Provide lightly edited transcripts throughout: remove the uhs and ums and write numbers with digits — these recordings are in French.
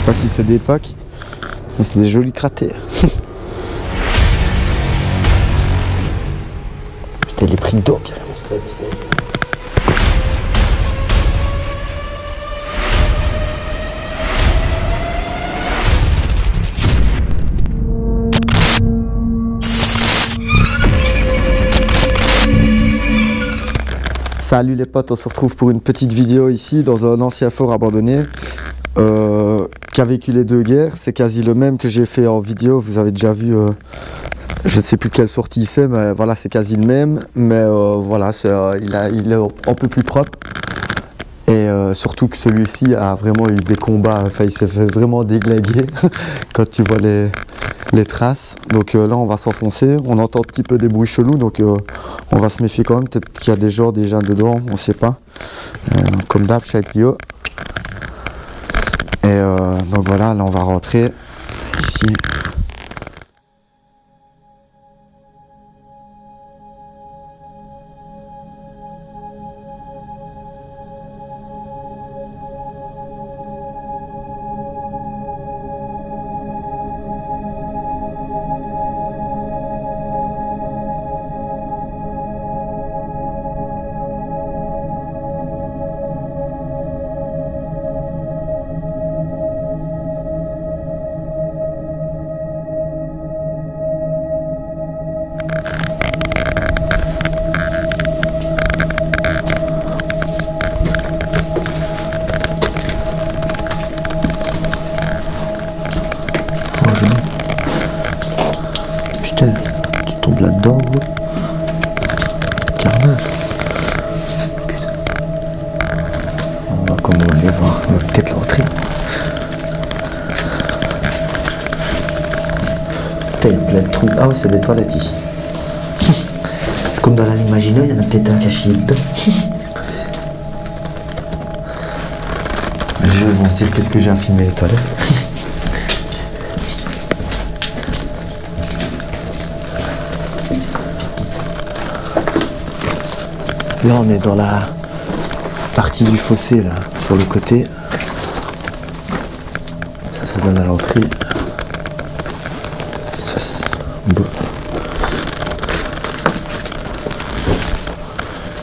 pas si c'est des packs, mais c'est des jolis cratères. Putain, il est pris dedans carrément. Salut les potes, on se retrouve pour une petite vidéo ici dans un ancien fort abandonné qui a vécu les deux guerres. C'est quasi le même que j'ai fait en vidéo, vous avez déjà vu, je ne sais plus quelle sortie c'est, mais voilà, c'est quasi le même. Mais voilà, il est un peu plus propre. Et surtout que celui-ci a vraiment eu des combats, enfin il s'est fait vraiment déglinguer quand tu vois les traces. Donc là on va s'enfoncer, on entend un petit peu des bruits chelous, donc on va se méfier quand même, peut-être qu'il y a des gens déjà dedans, on sait pas. Comme d'hab chez Clio. Et donc voilà, là on va rentrer ici. Putain, tu tombes là-dedans, gros. Carnage. Putain. On va comme aller voir, on va peut-être l'entrée. Putain, il y a plein de trous. Ah ouais, c'est des toilettes ici. C'est comme dans l'imaginaire, il y en a peut-être un caché dedans. Les gens vont se dire qu'est-ce que j'ai à filmer les toilettes. Là on est dans la partie du fossé là, sur le côté. Ça donne à l'entrée. Ça c'est beau.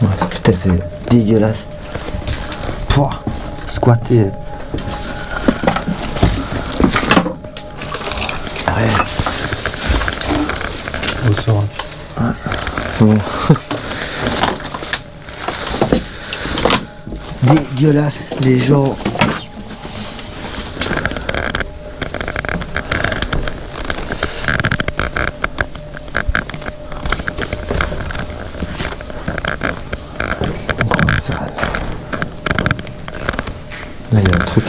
Ouais, putain c'est dégueulasse. Pouah, squatter. Ouais. Bonsoir. Ouais. Bon. Dégueulasse, les gens. Grande salle. Là, il y a un truc.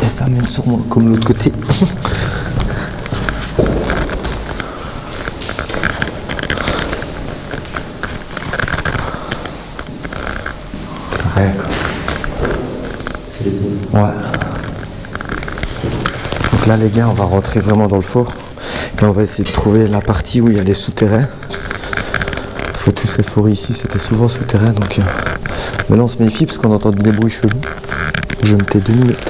Et ça mène sûrement comme l'autre côté. Ouais. Donc là les gars, on va rentrer vraiment dans le fort et on va essayer de trouver la partie où il y a les souterrains. Parce que tous ces forêts ici c'était souvent souterrains, donc mais là on se méfie parce qu'on entend des bruits chelous. Je me tais 2 minutes.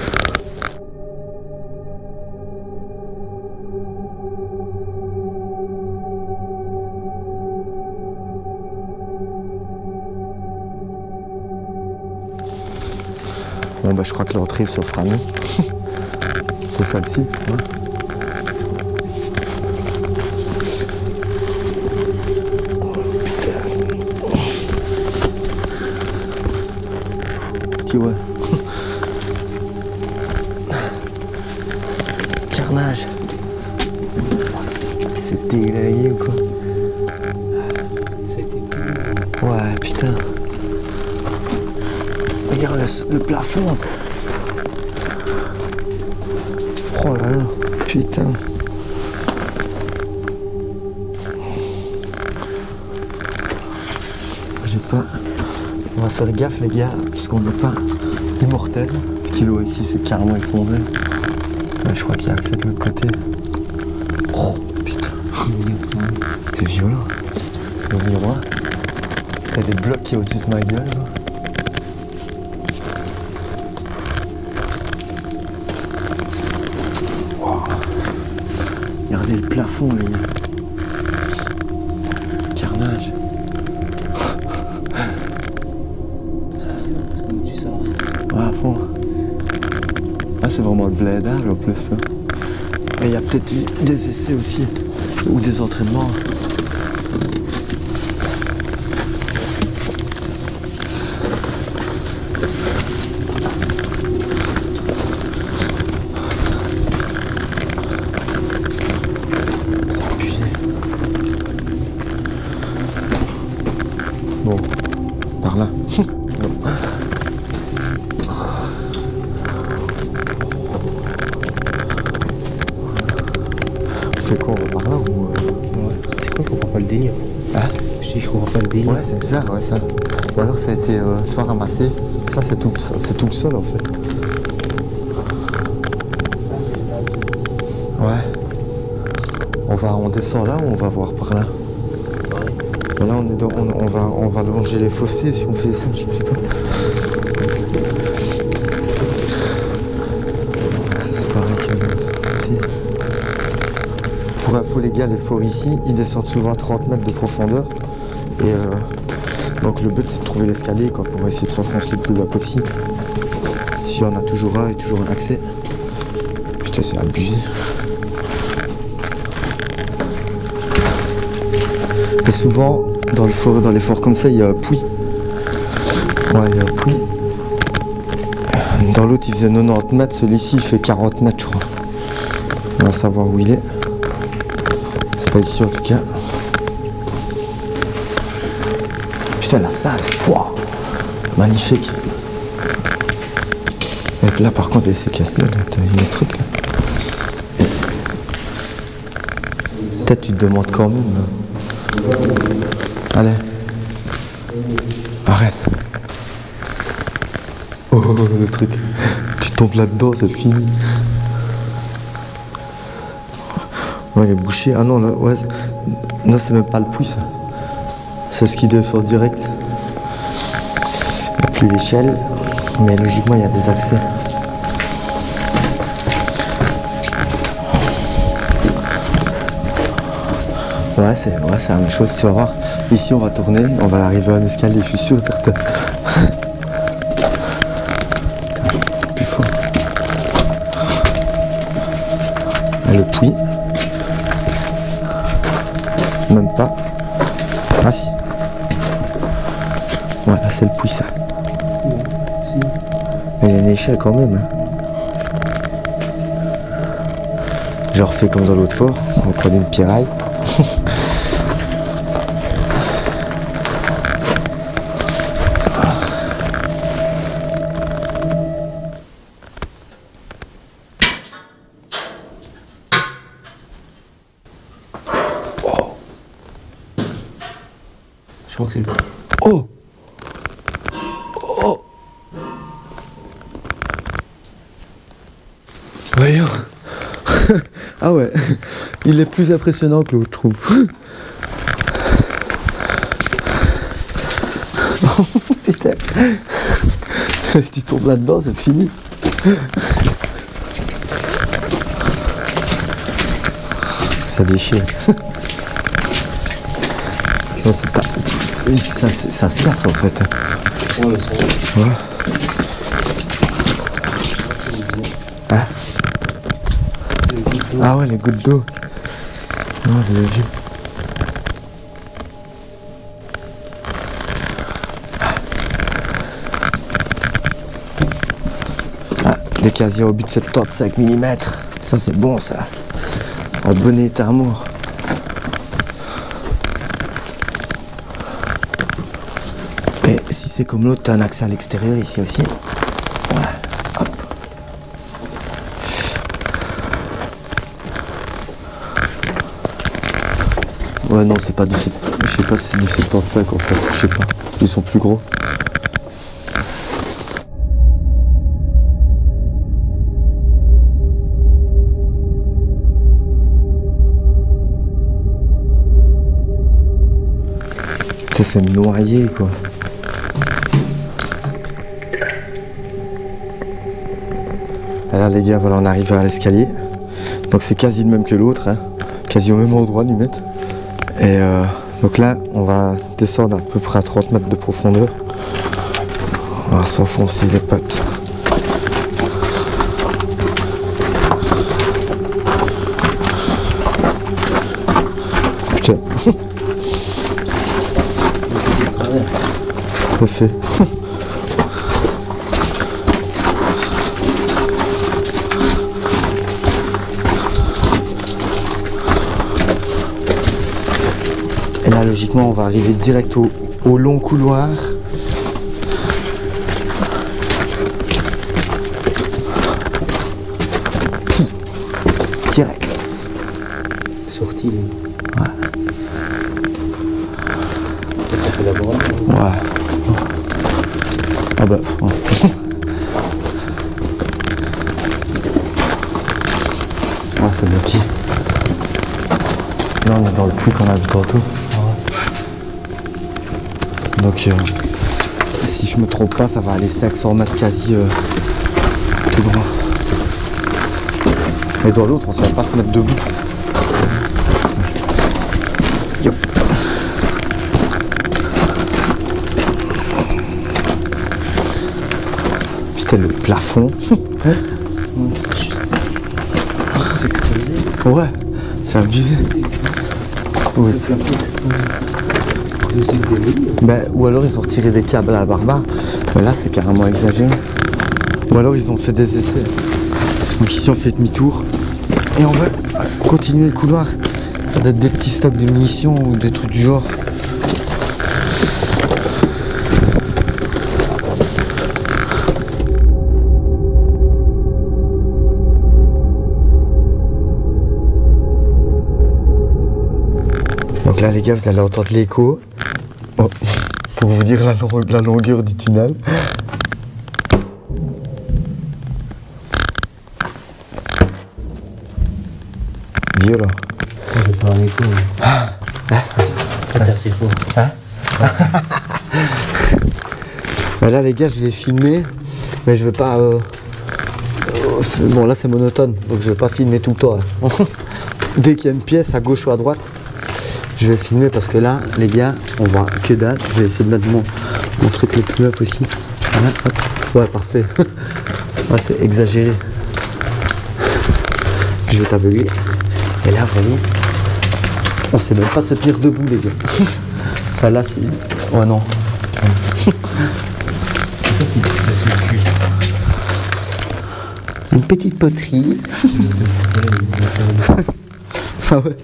Bon bah je crois que l'entrée s'offre à nous. C'est celle-ci. Ouais. Oh putain. Petit ouais. Carnage. C'est déglingué ou quoi? Ouais putain. Regarde le plafond. Oh là là, putain. J'ai pas... On va faire gaffe les gars, puisqu'on n'est pas immortel. Petit lot ici c'est carrément effondré. Ouais, je crois qu'il y a accès de l'autre côté. Oh putain. C'est violent. Le miroir. Il y a des blocs qui est au-dessus de ma gueule. Là. plafond, les gars. Carnage. Ouais, à fond. Ah, c'est vraiment le blédage en plus. Hein. Mais il y a peut-être eu des essais aussi. Ou des entraînements. Bon, par là. C'est quoi, on va par là ou Ouais. C'est quoi, je comprends pas le délire. Ah, Je comprends pas le délire. ouais, c'est bizarre, ouais, ça. Ou alors ça a été tu vois, ramassé. Ça, c'est tout le sol en fait. Ouais. On descend là ou on va voir par là? Là, on va longer les fossés si on fait ça, je sais pas. Ça, c'est pareil que... Pour info, les gars, les forts ici, ils descendent souvent à 30 mètres de profondeur. Et donc le but, c'est de trouver l'escalier quoi, pour essayer de s'enfoncer le plus bas possible. Si on a toujours un et toujours un accès. Putain, c'est abusé. Et souvent, dans les forts comme ça, il y a un puits. Ouais, il y a un puits. Dans l'autre, il faisait 90 mètres. Celui-ci, il fait 40 mètres, je crois. On va savoir où il est. C'est pas ici, en tout cas. Putain, la salle. Pouah, magnifique. Et là, par contre, c'est casse-gueule. T'as vu des trucs, là. Peut-être tu te demandes quand même. Là. Allez. Arrête. Oh, le truc. Tu tombes là-dedans, c'est fini. Ouais, il est bouché. Ah non, là, ouais. Non, c'est même pas le puits, ça. C'est ce qui descend direct. Il n'y a plus l'échelle. Mais logiquement, il y a des accès. Ouais, c'est la même chose, tu vas voir. Ici, on va tourner, on va arriver à un escalier, je suis sûr, certain. Plus fort. Et le puits. Même pas. Ah si. Voilà, c'est le puits, ça. Mais il y a une échelle quand même. Hein. Je refais comme dans l'autre fort, on prend une pierraille. Je crois que c'est le... Oh! Oh! Voyons! Ah ouais, il est plus impressionnant que l'autre, je trouve. Oh, putain! Tu tombes là-dedans, c'est fini. Ça déchire. Non, c'est pas... Ça se casse en fait. Ouais, le son. Ouais. Hein? Ah ouais, les gouttes d'eau. Non, je l'ai vu. Ah, des casiers au but de 75 mm. Ça, c'est bon, ça. En bon état mort. Et si c'est comme l'autre, t'as un accès à l'extérieur ici aussi. Ouais, hop. Ouais, non, c'est pas du... Je sais pas si c'est du 75 en fait, je sais pas. Ils sont plus gros. Putain, c'est noyé quoi. Alors les gars, voilà, on arrive à l'escalier. Donc c'est quasi le même que l'autre, hein. quasi au même endroit limite. Et donc là, on va descendre à peu près à 30 mètres de profondeur. On va s'enfoncer les pattes. Putain. Parfait. Et là, logiquement, on va arriver direct au long couloir. Direct. Sorti, lui. Ouais. C'est un peu laborieux. Ouais. Ah bah. Ouais. Ouais, c'est le petit. Là, on est dans le puits qu'on a vu tantôt. Donc, si je me trompe pas, ça va aller 500 mètres quasi tout droit. Et dans l'autre, on ne savait pas se mettre debout. Yop. Putain, le plafond. Ouais, c'est abusé. Ouais, ben, ou alors ils ont retiré des câbles à la barbare. Mais là, c'est carrément exagéré. Ou alors ils ont fait des essais. Donc ici, on fait demi-tour. Et on va continuer le couloir. Ça doit être des petits stocks de munitions ou des trucs du genre. Donc là, les gars, vous allez entendre l'écho. Oh, pour vous dire la longueur du tunnel. Violent. Je vais faire un écho. C'est assez fort. Hein? Ben là, les gars, je vais filmer, mais je vais pas. Bon, là, c'est monotone, donc je vais pas filmer tout le temps. Hein. Dès qu'il y a une pièce à gauche ou à droite, je vais filmer parce que là, les gars, on voit que dalle. Je vais essayer de mettre mon truc le plus haut possible. Voilà, hop. Ouais, parfait. Ouais, c'est exagéré. Je vais t'aveugler. Et là, vous voyez, on sait même pas se tenir debout, les gars. Enfin, là, c'est. Ouais, non. Une petite poterie. Ah ouais.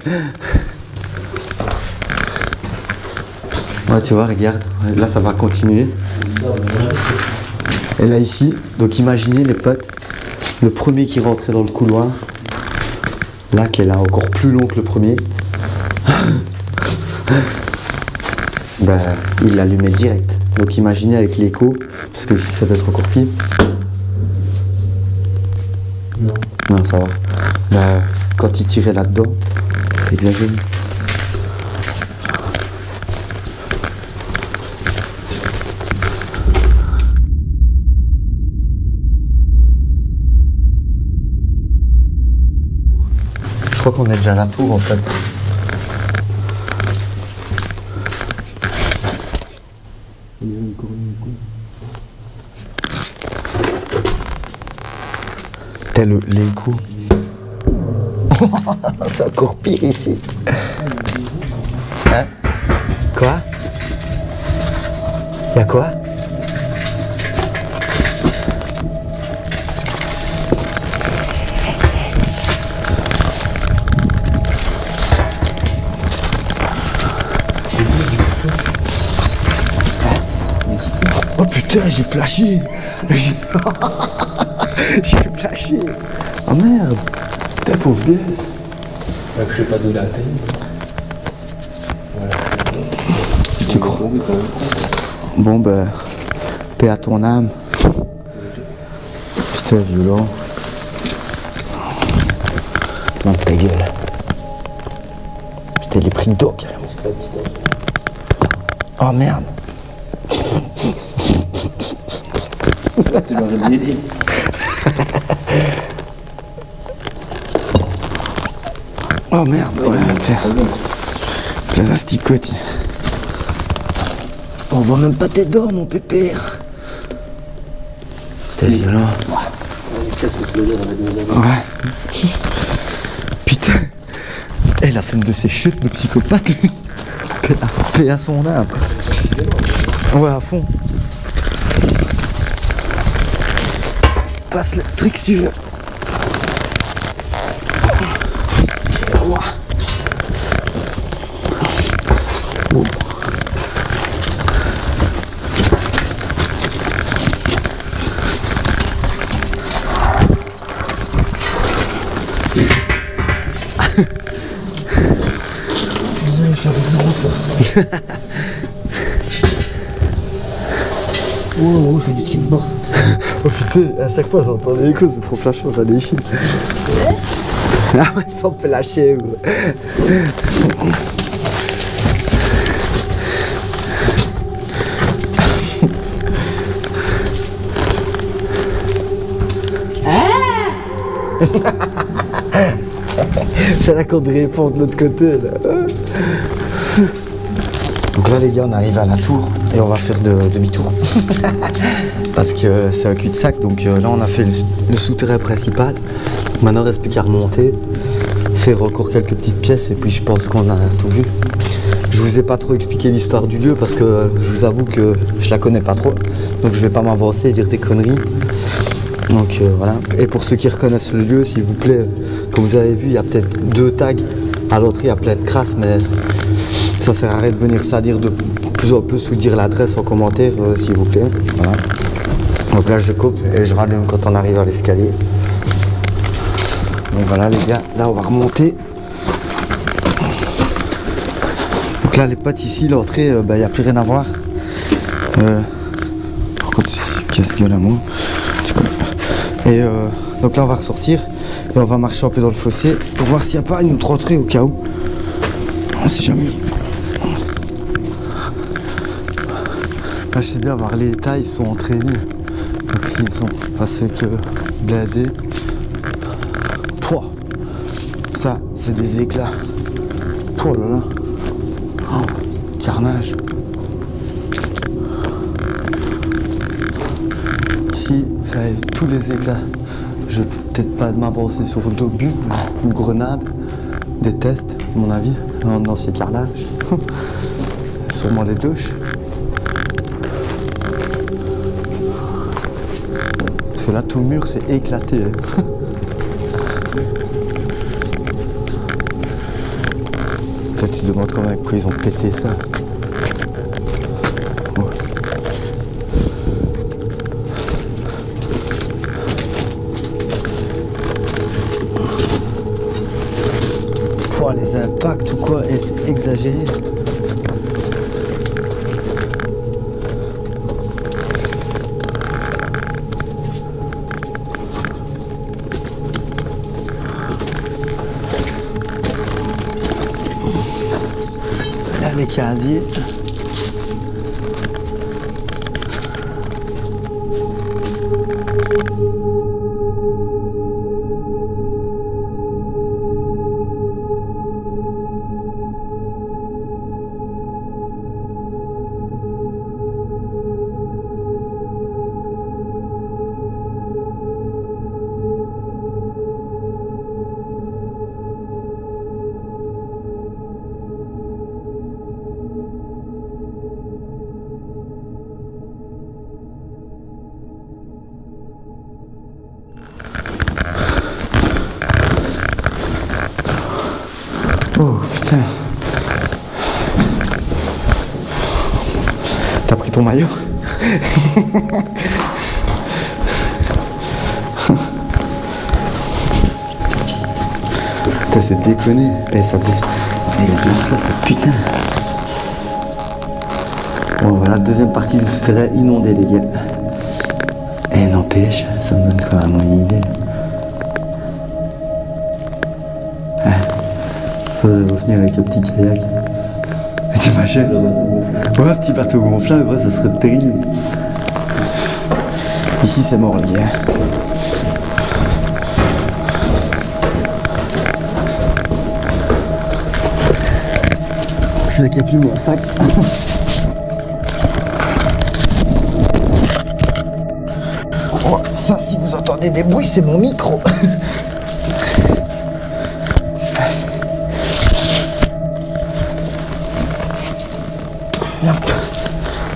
Ouais, tu vois, regarde, là ça va continuer. Et là ici, donc imaginez les potes, le premier qui rentrait dans le couloir, là qui est là encore plus long que le premier, ben, il l'allumait direct. Donc imaginez avec l'écho, parce que ici ça doit être encore pire. Non. Non, ça va. Ben, quand il tirait là-dedans, c'est exagéré. Je crois qu'on est déjà à la tour en fait. Tel l'écho. C'est encore pire ici. Hein? Quoi? Y'a quoi? Oh putain, j'ai flashé. J'ai flashé. Oh merde. Putain, pauvre blesse. Je sais pas d'où la tête. Voilà. Tu crois? Bon ben, paix à ton âme. Putain, violent. Non, ta gueule. Putain, les pris d'eau carrément. Oh merde. Ça, tu l'aurais bien dit. Oh merde, ouais, plein d'asticots. On voit même pas tes dents, mon pépère. T'es violent. Ouais. Putain. Elle a fait une de ses chutes, le psychopathe, lui. T'es à son âme. Ouais, à fond. Passe le truc si tu veux. Bon. Oh, je fais du skateboard. Oh putain, à chaque fois j'entends les échos, c'est trop flashant, ça déchire. Ah ouais, faut me lâcher. C'est là qu'on répond de l'autre côté là. Donc là les gars, on arrive à la tour et on va faire demi-tour. Parce que c'est un cul-de-sac, donc là on a fait le souterrain principal. Maintenant il reste plus qu'à remonter, faire encore quelques petites pièces et puis je pense qu'on a tout vu. Je vous ai pas trop expliqué l'histoire du lieu parce que je vous avoue que je la connais pas trop. Donc je vais pas m'avancer et dire des conneries. Donc voilà. Et pour ceux qui reconnaissent le lieu, s'il vous plaît, comme vous avez vu, il y a peut-être 2 tags. À l'autre, il y a plein de crasses, mais ça sert à rien de venir salir de plus en plus ou dire l'adresse en commentaire, s'il vous plaît. Voilà. Donc là, je coupe et je rallume quand on arrive à l'escalier. Donc voilà, les gars, là, on va remonter. Donc là, les potes, ici, l'entrée, il n'y a plus rien à voir. Par contre, casse-gueule à moi. Et donc là on va ressortir et on va marcher un peu dans le fossé pour voir s'il n'y a pas une autre entrée au cas où. On sait jamais. Là je sais bien voir les tailles sont entraînés. Donc s'ils sont passés que blindés. Pouah. Ça c'est des éclats. Oh là là. Oh, carnage. Ici, vous avez tous les éclats. Je vais peut-être pas m'avancer sur d'obus ou grenades, des tests, à mon avis, dans ces carrelages. Sûrement les douches. Parce que là, tout le mur s'est éclaté. Toi, tu te demandes comment ils ont pété ça. Les impacts ou quoi, et c'est exagéré. Là les casiers. Oh putain. T'as pris ton maillot? Putain, c'est déconné. Eh, ça putain. Bon, voilà, deuxième partie du souterrain inondé, les gars. Et n'empêche, ça me donne quand même une idée. Faudrait revenir avec un petit kayak. T'imagines? Ouais, un petit bateau gonflable, ouais, ça serait terrible. Ici, c'est mort, les gars. C'est là qu'il n'y a plus mon sac. Oh, ça, si vous entendez des bruits, c'est mon micro.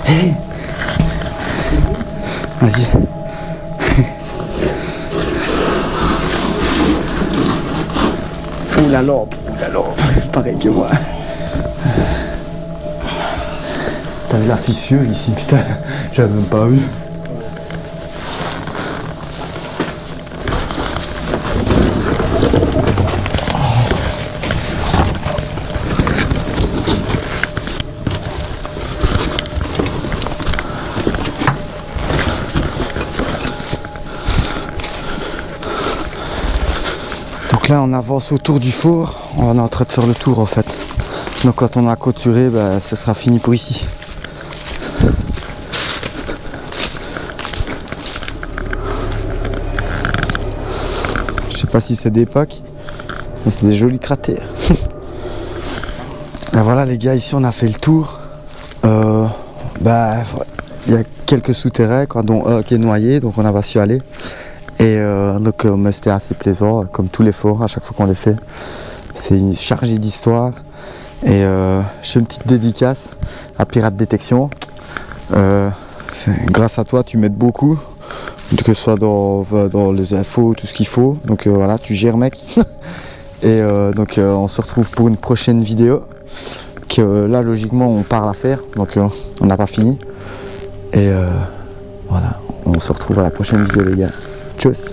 Hey. Vas-y. Ouh la lampe, pareil que moi. T'as vu la fissure ici, putain, j'avais même pas vu. Donc là on avance autour du four, on est en train de faire le tour en fait. Donc quand on a clôturé, bah, ce sera fini pour ici. Je sais pas si c'est des packs, mais c'est des jolis cratères. Et voilà les gars, ici on a fait le tour. Bah, il y a quelques souterrains, quoi, dont un qui est noyé, donc on n'a pas su aller. Et donc c'était assez plaisant, comme tous les forts à chaque fois qu'on les fait. C'est chargé d'histoire. Et je fais une petite dédicace à Pirate Détection. Grâce à toi, tu m'aides beaucoup, que ce soit dans les infos, tout ce qu'il faut. Donc voilà, tu gères mec. Et donc on se retrouve pour une prochaine vidéo. Que là logiquement on part à faire, donc on n'a pas fini. Et voilà, on se retrouve à la prochaine vidéo les gars. Tchuss.